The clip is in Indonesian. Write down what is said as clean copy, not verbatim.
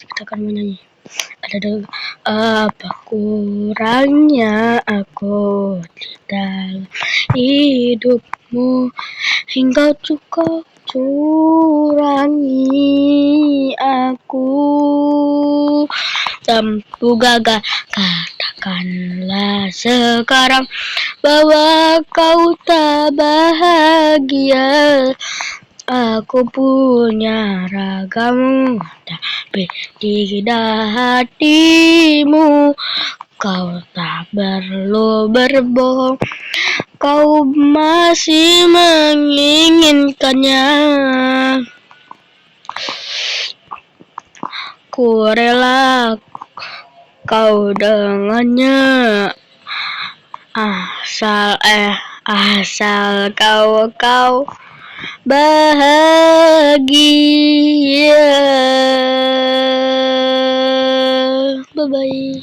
kita akan menyanyi. Apa kurangnya aku di dalam hidupmu hingga cukup curangi aku. Tempuh gagal, katakanlah sekarang bahwa kau tak bahagia. Aku punya ragamu, tapi tidak hatimu. Kau tak perlu berbohong, kau masih menginginkannya. Ku rela kau dengannya, asal kau bahagia. Bye bye.